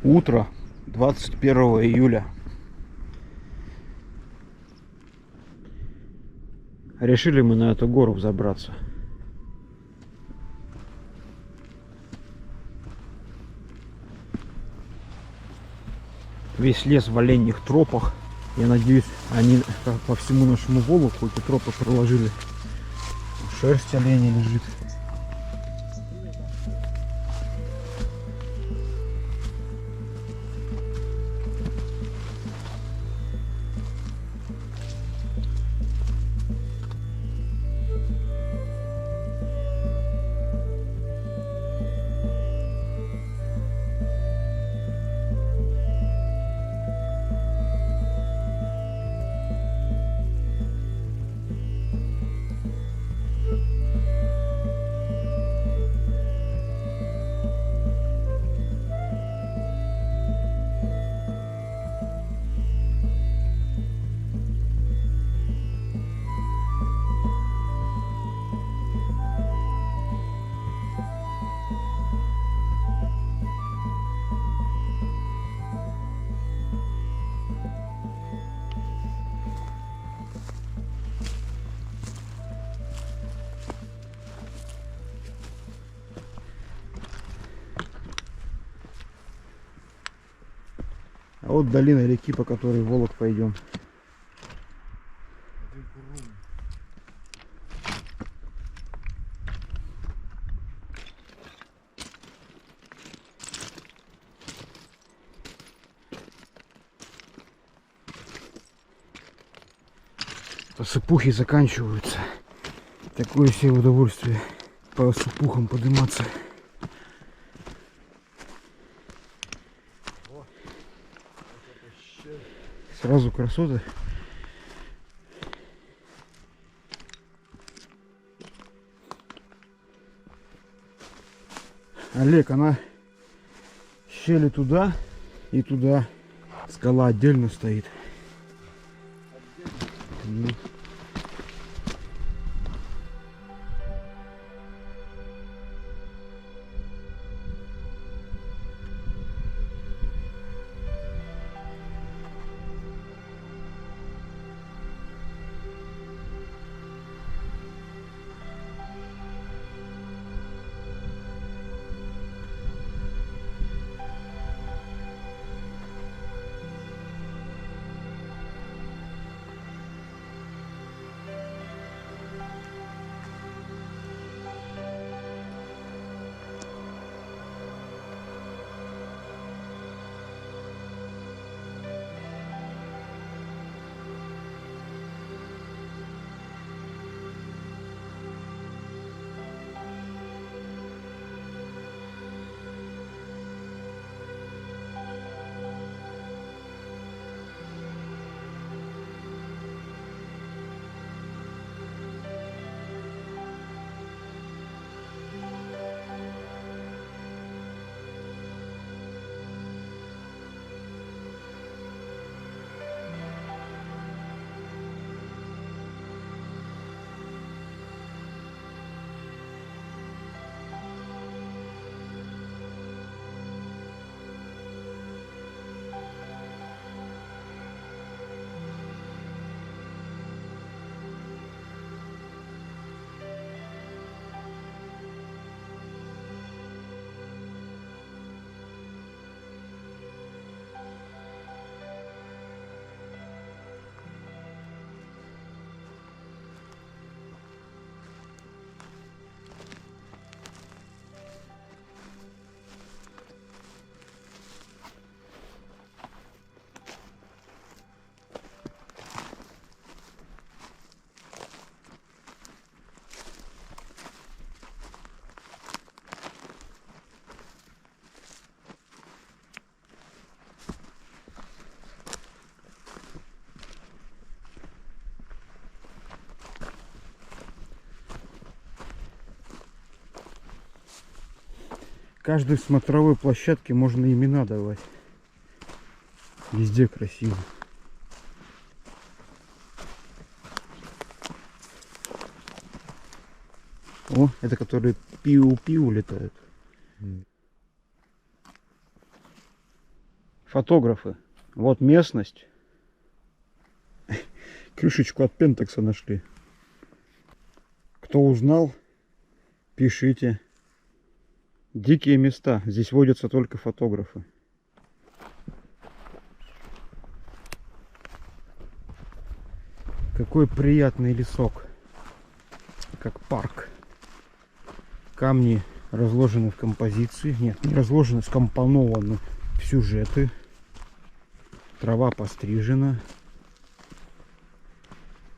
Утро 21 июля. Решили мы на эту гору взобраться. Весь лес в оленьих тропах. Я надеюсь, они по всему нашему Волоку эти тропы проложили. Шерсть оленя лежит. А вот долина реки, по которой в Волок пойдем. Посыпухи заканчиваются. Такое себе удовольствие по сыпухам подниматься. Сразу красоты. Олег, она щели туда и туда. Скала отдельно стоит. Ну. Каждой смотровой площадке можно имена давать. Везде красиво. О, это которые пиу-пиу летают. Фотографы. Вот местность. Крышечку от Пентекса нашли. Кто узнал, пишите. Дикие места. Здесь водятся только фотографы. Какой приятный лесок. Как парк. Камни разложены в композиции. Нет, не разложены, скомпонованы в сюжеты. Трава пострижена.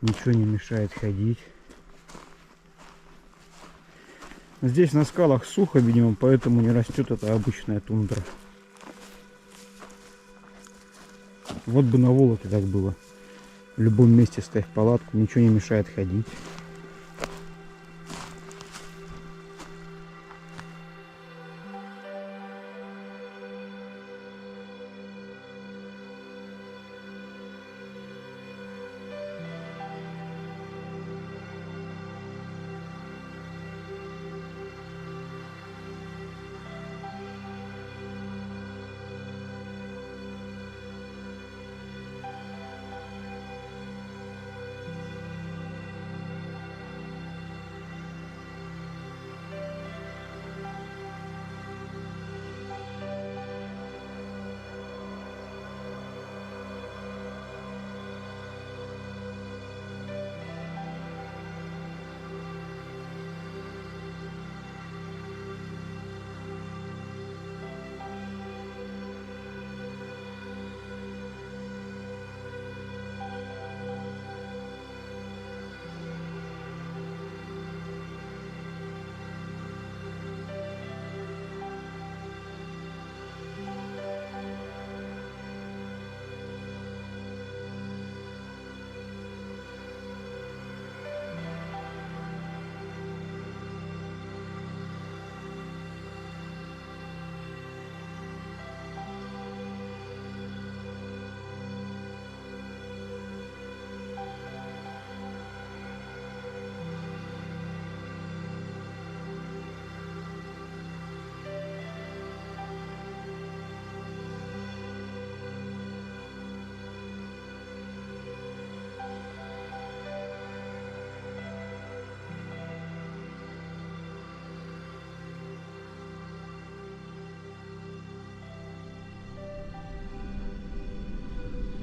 Ничего не мешает ходить. Здесь на скалах сухо, видимо, поэтому не растет эта обычная тундра. Вот бы на Волоке так было. В любом месте ставь палатку, ничего не мешает ходить.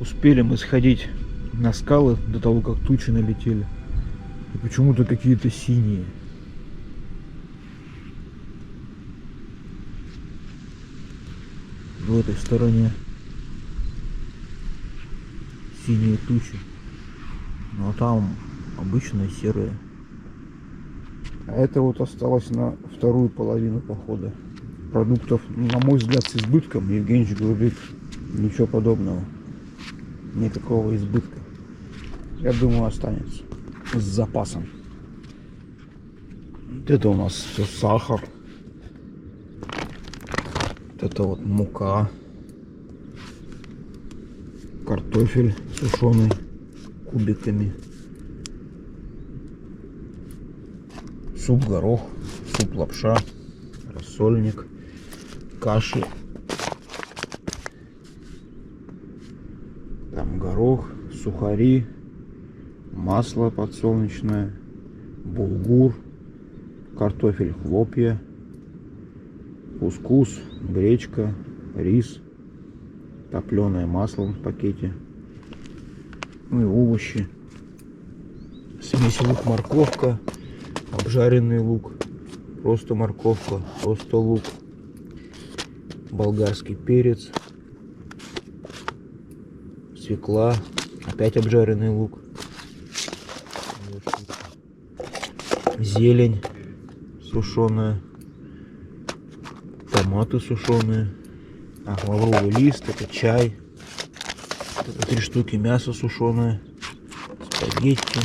Успели мы сходить на скалы до того, как тучи налетели. И почему-то какие-то синие. В этой стороне синие тучи. Ну а там обычные серые. А это вот осталось на вторую половину похода. Продуктов, на мой взгляд, с избытком. Евгеньевич говорит, ничего подобного. Никакого избытка. Я думаю, останется. С запасом. Вот это у нас все сахар. Вот это вот мука. Картофель сушеный кубиками. Суп-горох, суп-лапша, рассольник, каши. Там горох, сухари, масло подсолнечное, булгур, картофель, хлопья, кускус, гречка, рис, топленое масло в пакете, ну и овощи, смесь лук-морковка, обжаренный лук, просто морковка, просто лук, болгарский перец, свекла, опять обжаренный лук, зелень сушеная, томаты сушеные, лавровый лист, это чай, это 3 штуки мяса сушеное, спагетти,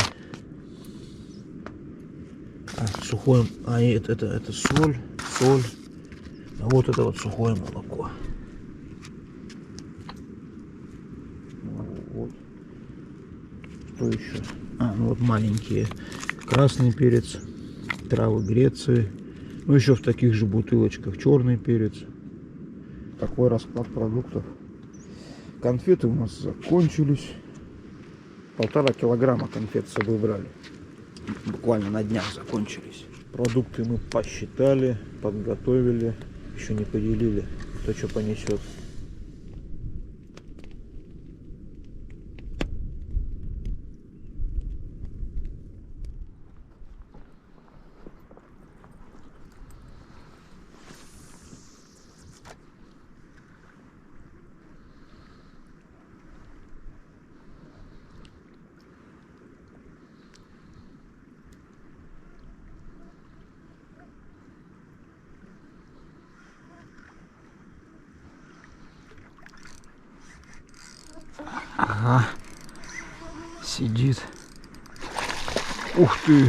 сухое, это соль, а вот это вот сухое молоко. Вот. Что еще? Ну вот маленькие. Красный перец, травы Греции. Ну еще в таких же бутылочках черный перец. Такой расклад продуктов. Конфеты у нас закончились. 1,5 килограмма конфет с собой брали. Буквально на днях закончились. Продукты мы посчитали, подготовили. Еще не поделили, кто что понесет. Ага, сидит. Ух ты!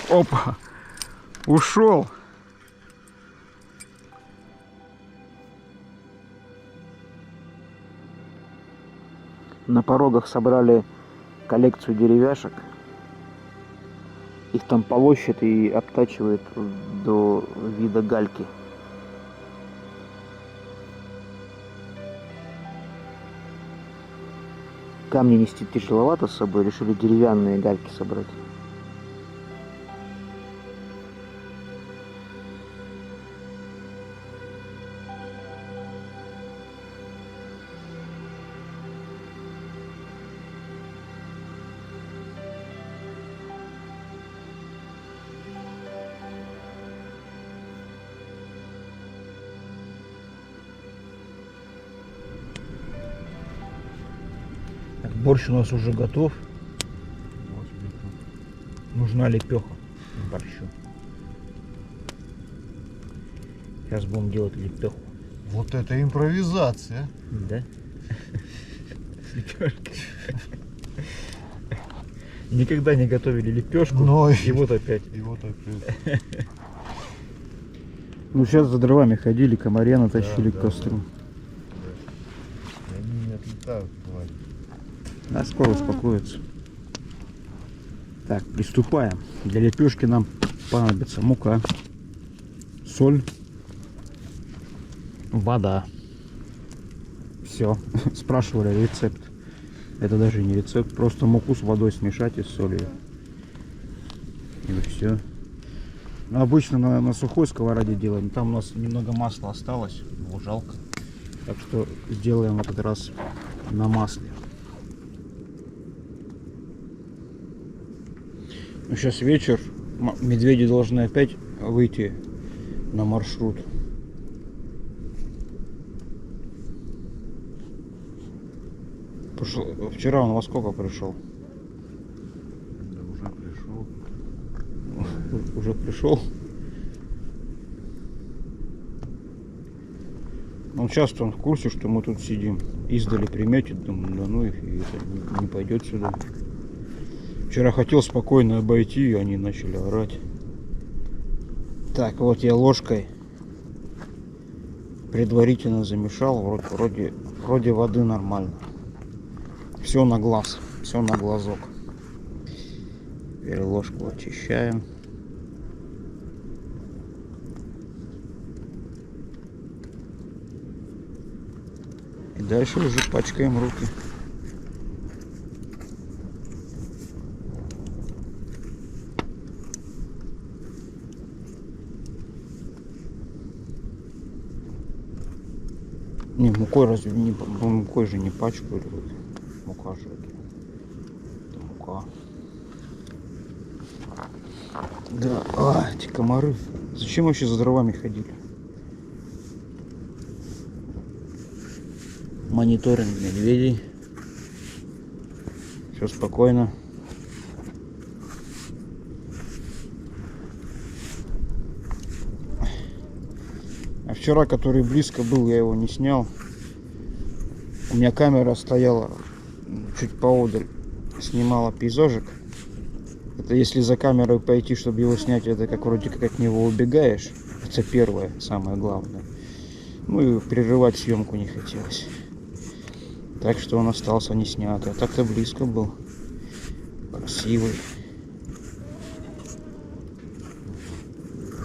Опа! Ушел! На порогах собрали коллекцию деревяшек. Их там полощет и обтачивает до вида гальки. Камни нести тяжеловато с собой, решили деревянные гальки собрать. Борщ у нас уже готов. Нужна лепеха к борщу. Сейчас будем делать лепеху. Вот это импровизация. Да? Лепешки. Никогда не готовили лепешку. Но и вот опять. И вот опять. Ну сейчас за дровами ходили, комарья натащили к костру. Они не отлетают. Да, скоро успокоится. Так, приступаем. Для лепешки нам понадобится мука, соль, вода. Все. Спрашивали рецепт. Это даже не рецепт, просто муку с водой смешать и с солью. И все. Ну, обычно на сухой сковороде делаем. Там у нас немного масла осталось, его жалко. Так что сделаем в этот раз на масле. Ну, сейчас вечер, медведи должны опять выйти на маршрут. Вчера он во сколько пришел? Да уже пришел. Уже пришел? Он часто в курсе, что мы тут сидим. Издали приметит, думаю, да ну их, и это не пойдет сюда. Вчера хотел спокойно обойти, и они начали орать. Так, вот я ложкой предварительно замешал. Вроде воды нормально. Все на глаз, все на глазок. Теперь ложку очищаем. И дальше уже пачкаем руки. Не, мукой разве не, мукой же не пачкают. Мука же это мука. Да, эти комары. Зачем вообще за дровами ходили? Мониторинг медведей. Все спокойно. А вчера, который близко был, я его не снял. У меня камера стояла чуть поодаль снимала пейзажик. Это если за камерой пойти, чтобы его снять, это как вроде как от него убегаешь. Это первое, самое главное. Ну и прерывать съемку не хотелось. Так что он остался не снятый. А так-то близко был. Красивый.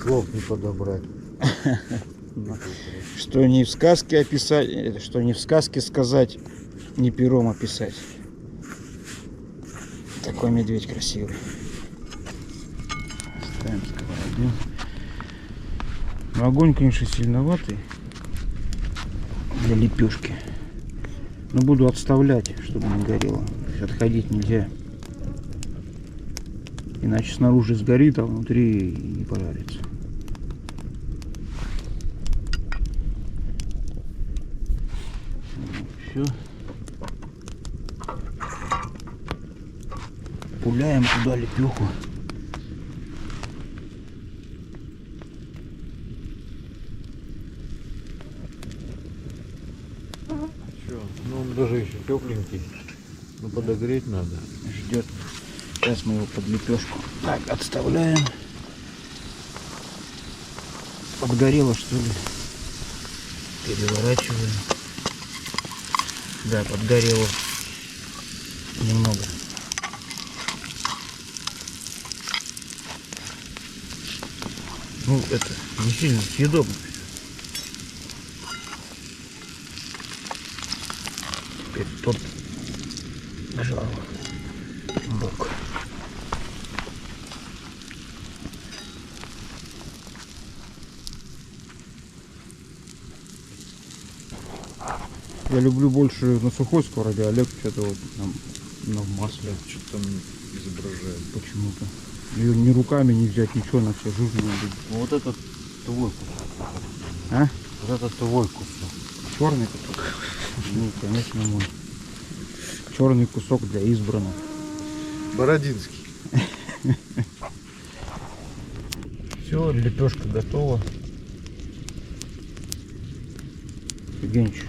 Слов не подобрать. Что не в сказке описать, что не в сказке сказать, не пером описать. Такой медведь красивый. Ставим сковороду. Но огонь, конечно, сильноватый для лепешки. Но буду отставлять, чтобы не горело. Отходить нельзя. Иначе снаружи сгорит, а внутри не пожарится. Все. Пуляем туда лепеху. Чё? Ну он даже еще тепленький. Ну подогреть надо. Ждет. Сейчас мы его под лепешку. Так, отставляем. Подгорело, что ли? Переворачиваем. Да, подгорело. Немного. Ну, это не сильно съедобно. Теперь тот жару бок. Я люблю больше на сухой сковороде, а Олег что-то вот на масле. Что там изображает? Почему-то. Ее ни руками не взять, ничего, на все жирно будет. Ну вот этот твой кусок. А? Вот этот твой кусок. Черный кусок? Ну, конечно, мой. Черный кусок для избранных. Бородинский. Все, лепешка готова. Евгеньевич,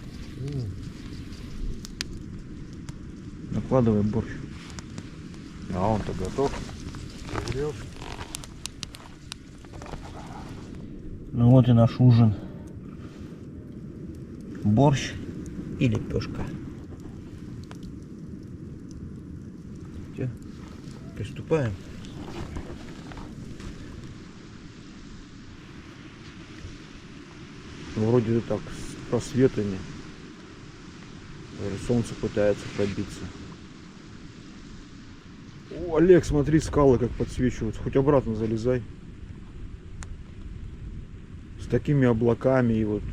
накладывай борщ. А он-то готов. Ну вот и наш ужин. Борщ и лепешка. Все, приступаем. Вроде так с просветами. Солнце пытается пробиться. О, Олег, смотри, скалы как подсвечиваются. Хоть обратно залезай. С такими облаками и вот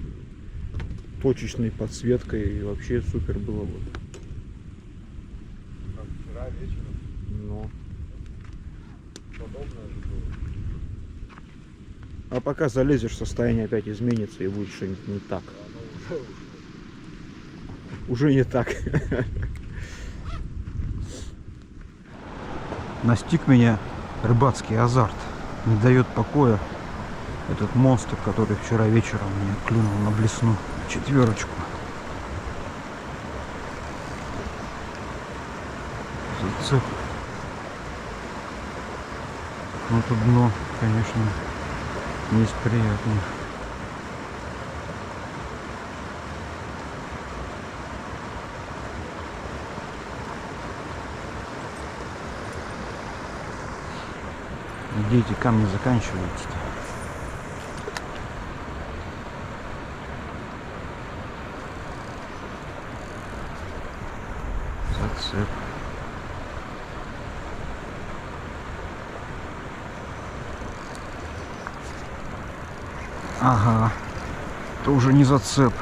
точечной подсветкой. И вообще супер было бы. Как вчера вечером. Ну. Подобное же было. А пока залезешь, состояние опять изменится и будет что-нибудь не так. Оно уже Уже не так. Настиг меня рыбацкий азарт. Не дает покоя этот монстр, который вчера вечером мне клюнул на блесну. 4. Зацеп. Ну тут дно, конечно, не из приятных. Где эти камни заканчиваются-то? Зацеп. Ага, это уже не зацеп.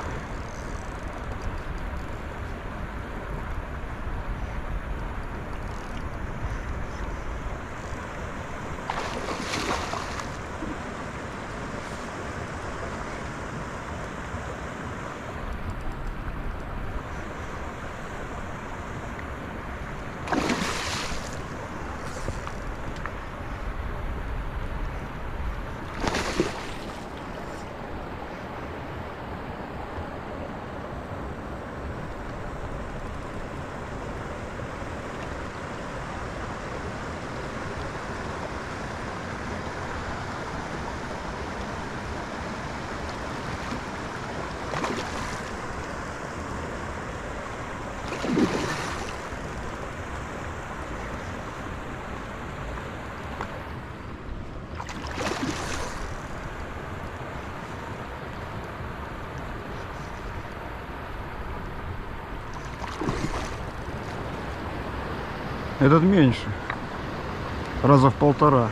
Этот меньше. Раза в 1,5.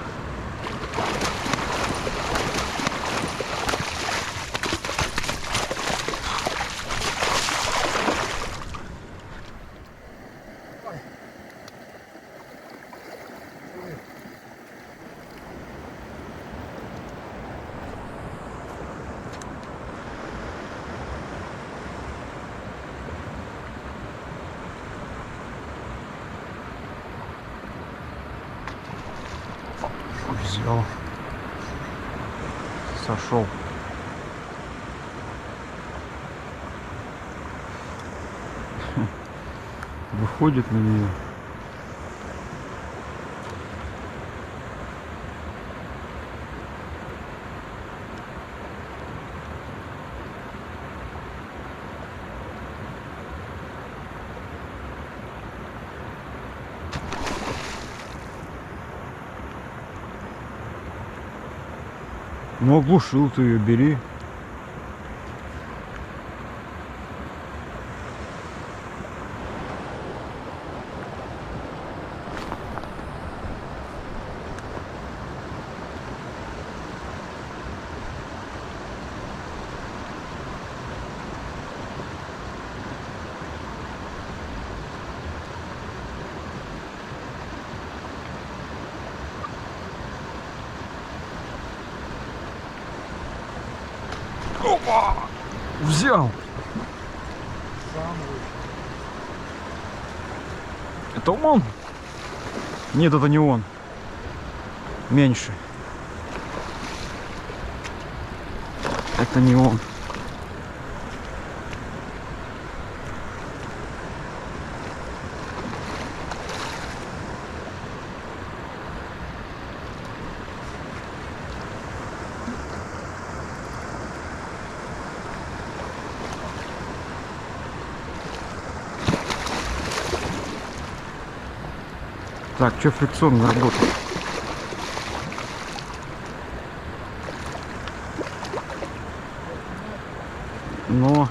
Взял. Сошел. Выходит на нее. Ну, оглушил ты ее, бери. Опа! Взял. Это он? Нет, это не он. Меньше. Это не он. Так, что фрикционно работает? Но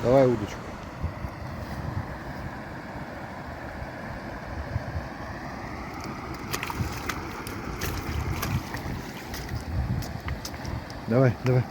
Давай удочку. Давай, давай.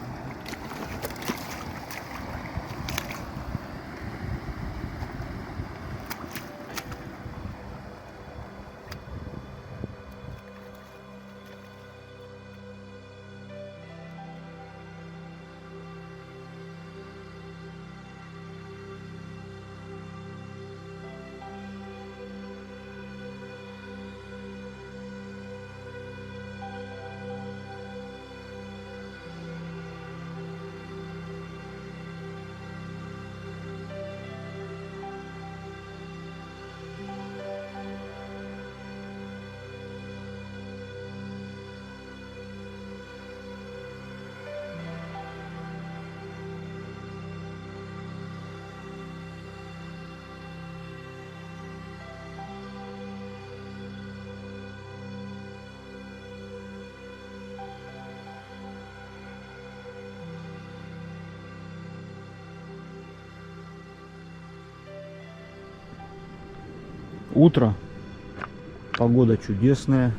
утро, погода чудесная.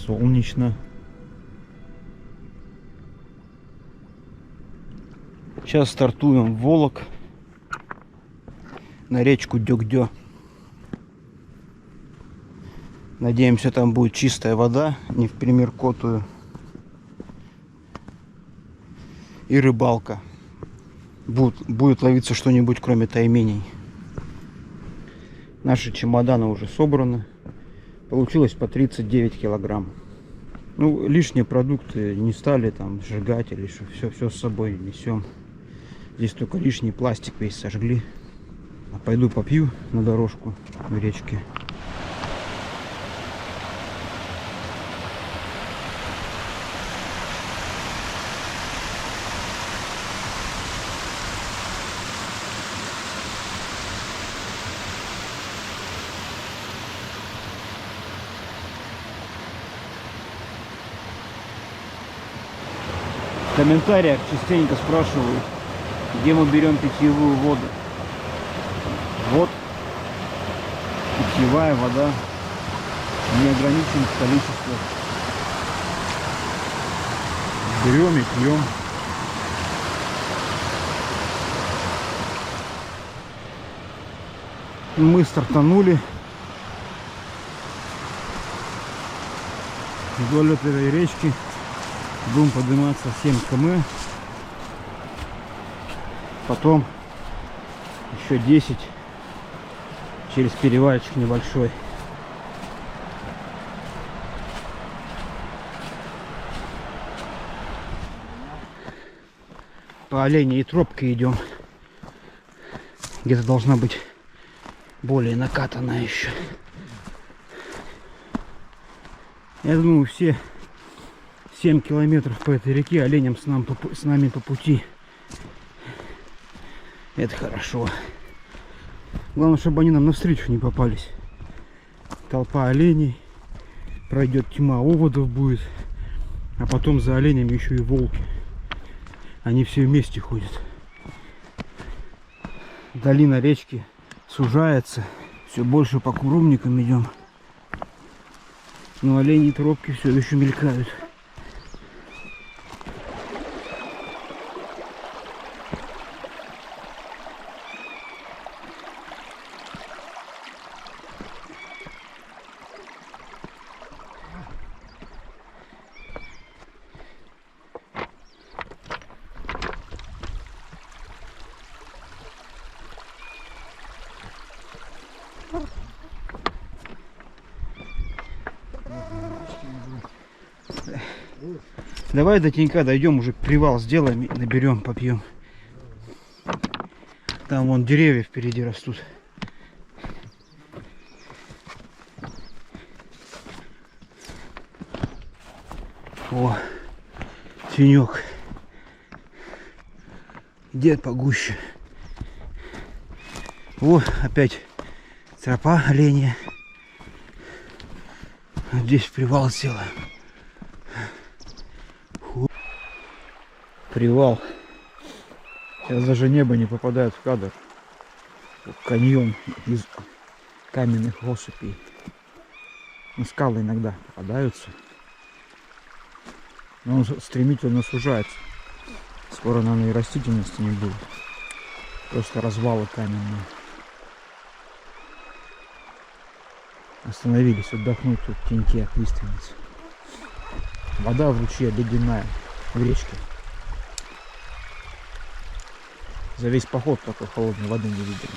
солнечно. Сейчас стартуем в Волок на речку Дёгдё. Надеемся, там будет чистая вода, не в пример котую. И рыбалка. Будет ловиться что-нибудь, кроме тайменей. Наши чемоданы уже собраны. Получилось по 39 килограмм. Ну, лишние продукты не стали там сжигать или что. Все с собой несем. Здесь только лишний пластик весь сожгли. А пойду попью на дорожку в речке. В комментариях частенько спрашивают, где мы берем питьевую воду. Вот питьевая вода в неограниченных количествах. Берем и пьем. Мы стартанули вдоль этой речки. Будем подниматься 7 км. Потом еще 10 через перевальчик небольшой. По оленей тропке идем. Где-то должна быть более накатанная еще. Я думаю, все 7 километров по этой реке оленям с нами по пути. Это хорошо. Главное, чтобы они нам навстречу не попались. Толпа оленей. Пройдет тьма оводов будет. А потом за оленями еще и волки. Они все вместе ходят. Долина речки сужается. Все больше по курумникам идем. Но олени и тропки все еще мелькают. Давай до тенька дойдем, уже привал сделаем, наберем, попьем. Там вон деревья впереди растут. О, тенек. Где погуще? О, опять тропа оленя. Здесь привал сделаем. Привал. Сейчас даже небо не попадает в кадр. Каньон из каменных россыпей. Ну, скалы иногда попадаются. Но он стремительно сужается. Скоро, наверное, и растительности не будет. Просто развалы каменные. Остановились отдохнуть тут в теньке от лиственницы. Вода в ручье ледяная, в речке. За весь поход такой холодной воды не видели.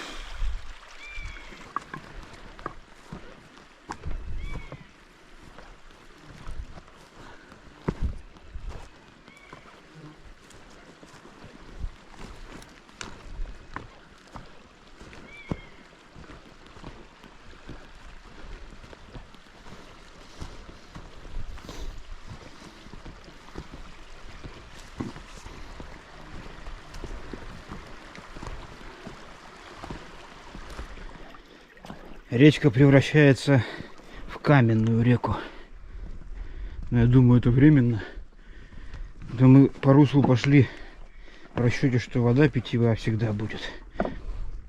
Речка превращается в каменную реку. Но я думаю, это временно. Да мы по руслу пошли в расчете, что вода питьевая всегда будет.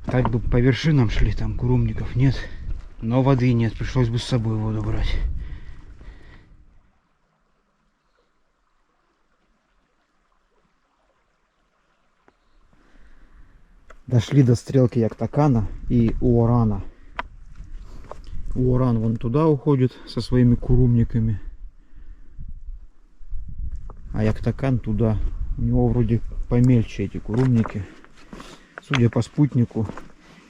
Так бы по вершинам шли, там курумников нет. Но воды нет, пришлось бы с собой воду брать. Дошли до стрелки Яктакана и Уорана. Уоран вон туда уходит со своими курумниками. А Яктакан туда. У него вроде помельче эти курумники. Судя по спутнику,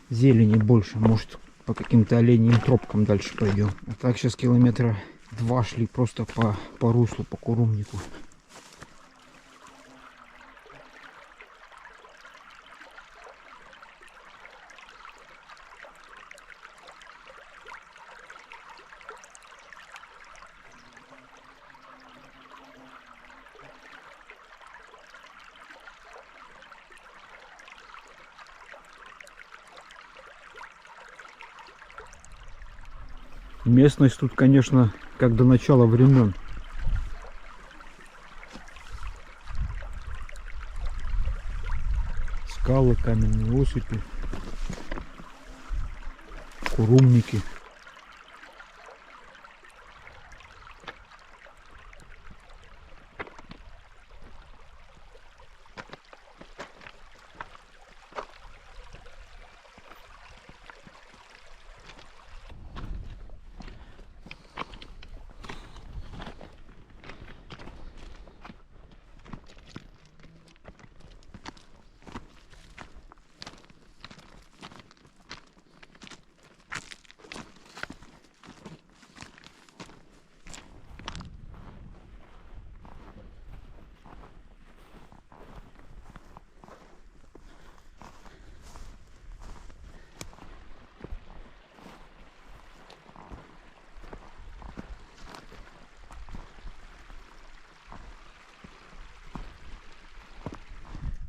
зелени больше. Может, по каким-то оленьим тропкам дальше пойдем. А так сейчас километра 2 шли просто по руслу, по курумнику. Местность тут, конечно, как до начала времен. Скалы, каменные осыпи, курумники.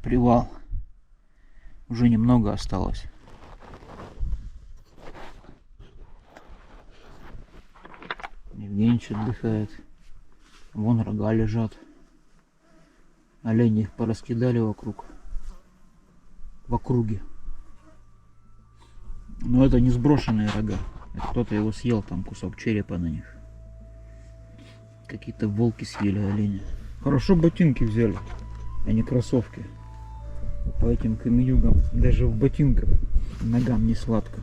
Привал. Уже немного осталось. Евгеньевич отдыхает. Вон рога лежат. Олени их пораскидали вокруг. В округе. Но это не сброшенные рога. Это кто-то его съел, там кусок черепа на них. Какие-то волки съели оленя. Хорошо ботинки взяли, а не кроссовки. По этим каменюгам даже в ботинках ногам не сладко.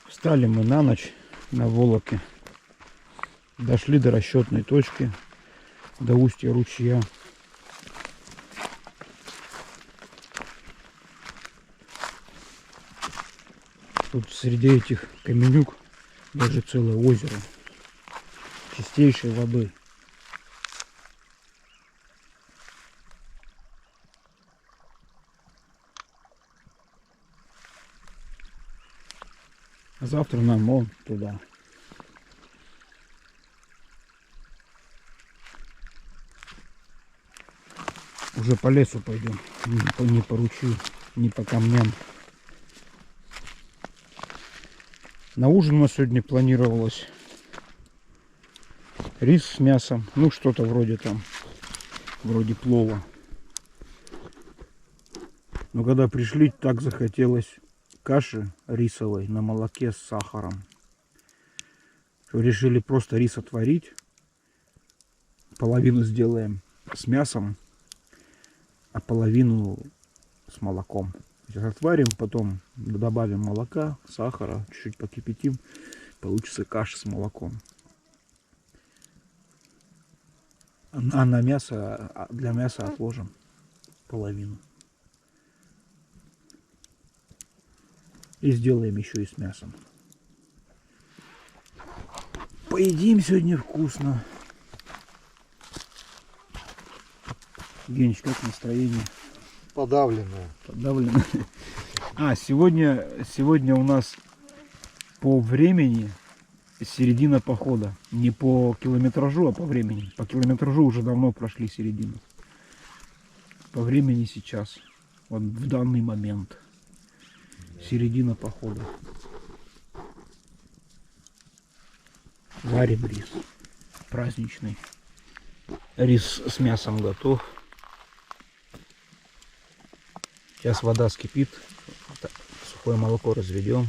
Встали мы на ночь на Волоке. Дошли до расчетной точки, до устья ручья. Тут среди этих каменюк даже целое озеро чистейшей воды. А завтра нам вон туда. Уже по лесу пойдем, не по ручью, не по камням. На ужин у нас сегодня планировалось рис с мясом, ну что-то вроде там, вроде плова. Но когда пришли, так захотелось каши рисовой на молоке с сахаром, что решили просто рис отварить, половину сделаем с мясом, а половину с молоком. Сейчас отварим, потом добавим молока, сахара, чуть-чуть покипятим, получится каша с молоком. А на мясо, для мяса отложим половину. И сделаем еще и с мясом. Поедим сегодня вкусно. Генич, как настроение? Подавленная. Подавлено. А, сегодня у нас по времени середина похода. Не по километражу, а по времени. По километражу уже давно прошли середину. По времени сейчас. Вот в данный момент. Середина похода. Варим рис. Праздничный. Рис с мясом готов. Сейчас вода скипит. Сухое молоко разведем.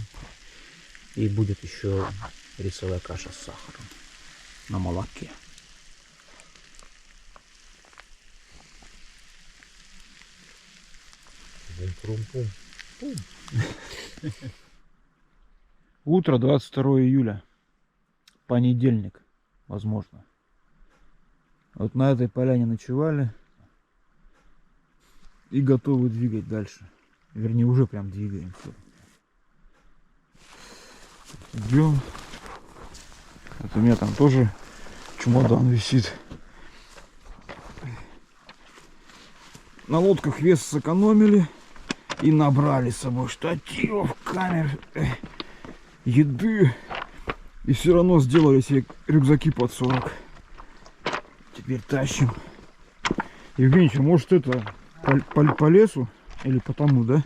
И будет еще рисовая каша с сахаром. На молоке. Пум-пум-пум. Утро 22 июля. Понедельник. Возможно. Вот на этой поляне ночевали. И готовы двигать дальше. Вернее, уже прям двигаемся. Идем. Вот у меня там тоже чемодан висит. На лодках вес сэкономили. И набрали с собой штативов, камер, еды. И все равно сделали себе рюкзаки под 40. Теперь тащим. Евгений, может это по лесу? Или по тому, да?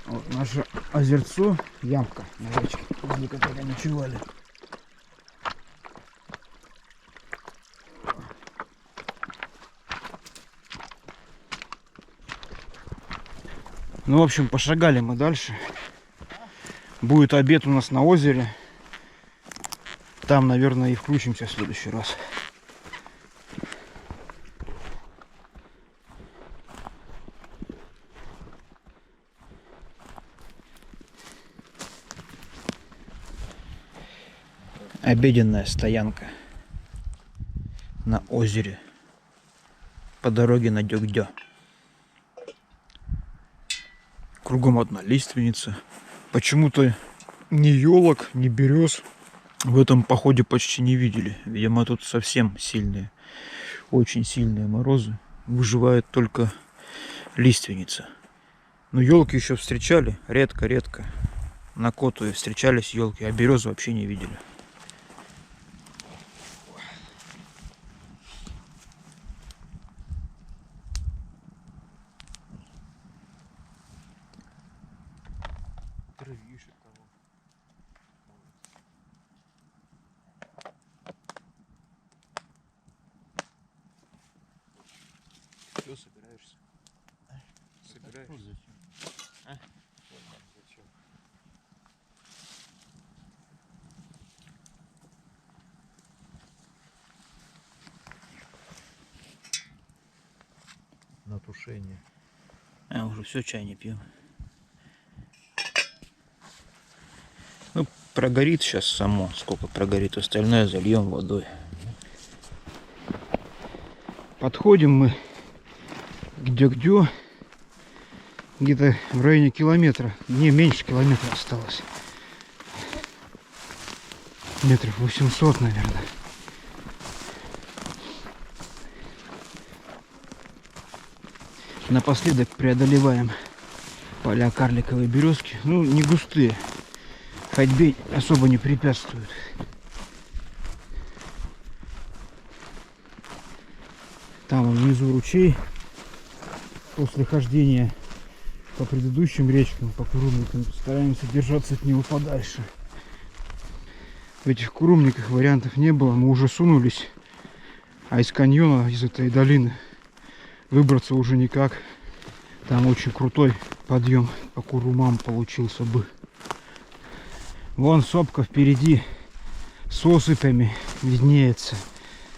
Вот наше озерцо, ямка на речке, возле которой ночевали. Ну, в общем, пошагали мы дальше. Будет обед у нас на озере. Там, наверное, и включимся в следующий раз. Обеденная стоянка на озере по дороге на Дёгдё. Кругом одна лиственница. Почему-то ни елок, ни берез в этом походе почти не видели. Видимо, тут совсем сильные, очень сильные морозы. Выживает только лиственница. Но елки еще встречали, редко-редко. На Котове встречались елки, а березы вообще не видели. Что собираешься? Собираешься? А? Зачем? На тушение. А, уже все, чай не пьем. Ну, прогорит сейчас само. Сколько прогорит, остальное зальем водой. Подходим мы к Дёгдё. Где-то в районе километра. Не, меньше километра осталось. Метров 800, наверное. Напоследок преодолеваем поля карликовой березки. Ну, не густые. Ходьбе особо не препятствуют. Там внизу ручей. После хождения по предыдущим речкам, по курумникам, стараемся держаться от него подальше. В этих курумниках вариантов не было. Мы уже сунулись. А из каньона, из этой долины выбраться уже никак. Там очень крутой подъем по курумам получился бы. Вон сопка впереди с осыпями виднеется.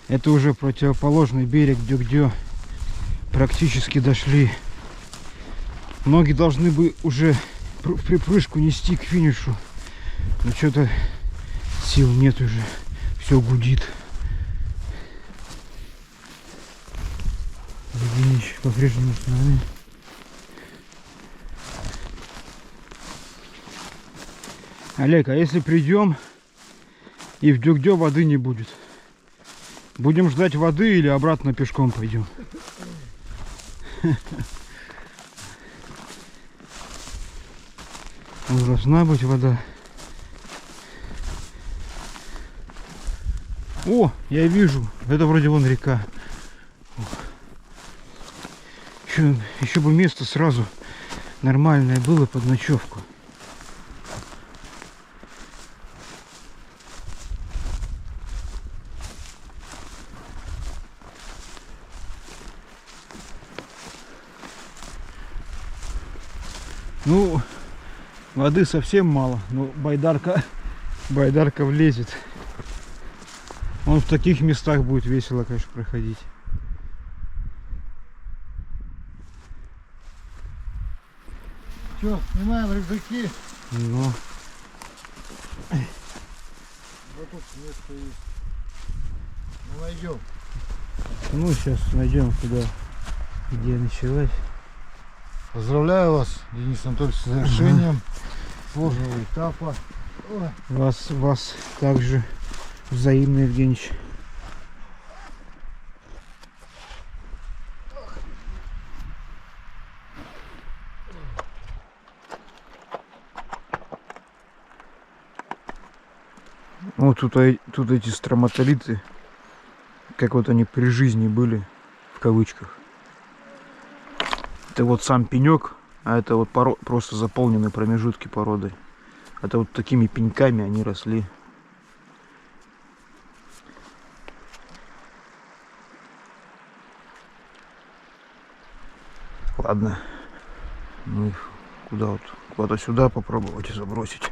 Это уже противоположный берег, где практически дошли. Ноги должны бы уже в припрыжку нести к финишу. Но что-то сил нет уже. Все гудит. Евгеньевич по-прежнему с нами. Олег, а если придем и в Дюгдё воды не будет? Будем ждать воды или обратно пешком пойдем? Должна быть вода. О, я вижу. Это вроде вон река. Еще бы место сразу нормальное было под ночевку. Ну, воды совсем мало, но байдарка влезет. Он в таких местах будет весело, конечно, проходить. Что, снимаем рюкзаки? Ну. Вот тут место есть. Ну, найдем. Ну, сейчас найдем куда, где началась. Поздравляю вас, Денис Анатольевич, с завершением сложного этапа. Вас также взаимно, Евгеньевич. Вот тут эти строматолиты, как вот они при жизни были, в кавычках. Это вот сам пенек, а это вот просто заполненные промежутки породы. Это вот такими пеньками они росли. Ладно, ну их куда вот, куда-то сюда попробовать забросить.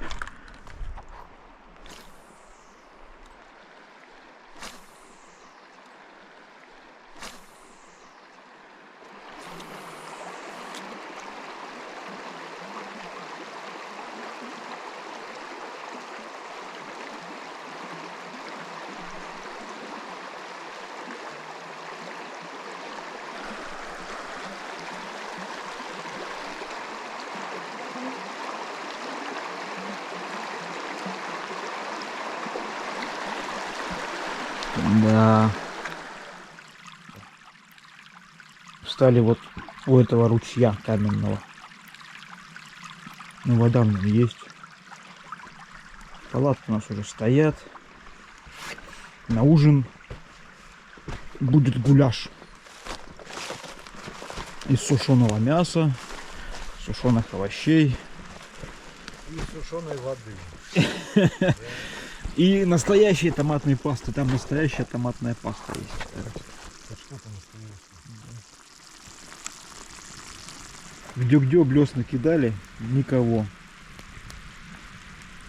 Да. Встали вот у этого ручья каменного. Ну, вода в нем есть. Палатки у нас уже стоят. На ужин будет гуляш из сушеного мяса, сушеных овощей И сушеной воды. и настоящей томатной пасты. Там настоящая томатная паста есть. Где блес накидали, никого.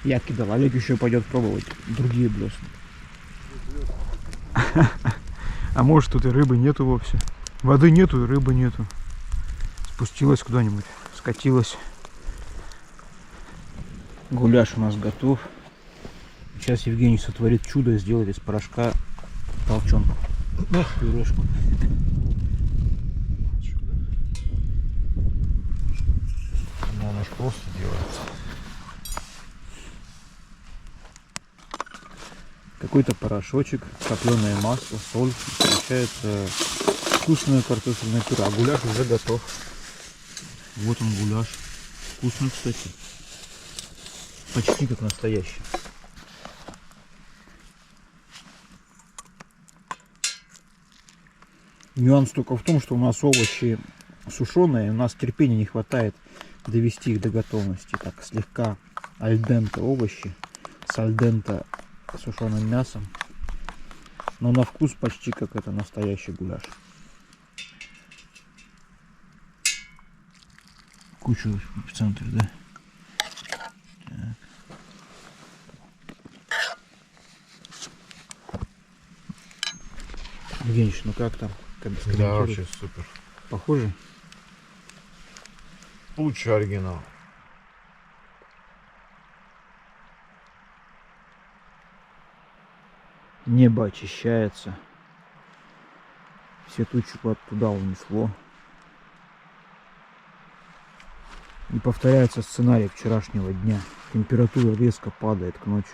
Я кидал, Олег еще пойдет пробовать другие блесны. А может тут и рыбы нету вовсе. Воды нету и рыбы нету. Спустилась куда-нибудь, скатилась. Гуляш у нас готов. Сейчас Евгений сотворит чудо, сделает из порошка толченку. Пюрешку. Ну, она ж просто делается. Какой-то порошочек, топленое масло, соль. И получается вкусное картофельное пюре. А гуляш уже готов. Вот он гуляш. Вкусно, кстати. Почти как настоящий. Нюанс только в том, что у нас овощи сушеные, у нас терпения не хватает довести их до готовности. Так, слегка альденте овощи с альденте сушеным мясом. Но на вкус почти как это настоящий гуляш. Кучу в центре, да? Так. Евгеньевич, ну как там? Да, Скомментируй. вообще супер. Похоже? Лучше оригинал. Небо очищается. Все тучи куда-то туда унесло. И повторяется сценарий вчерашнего дня. Температура резко падает к ночи.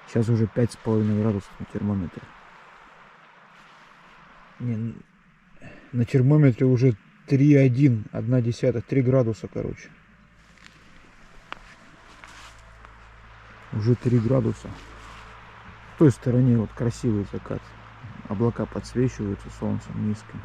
Сейчас уже 5,5 градусов на термометре. Не, на термометре уже 3,1, 1,1, 3 градуса, короче. Уже 3 градуса. В той стороне вот красивый закат. Облака подсвечиваются солнцем низким.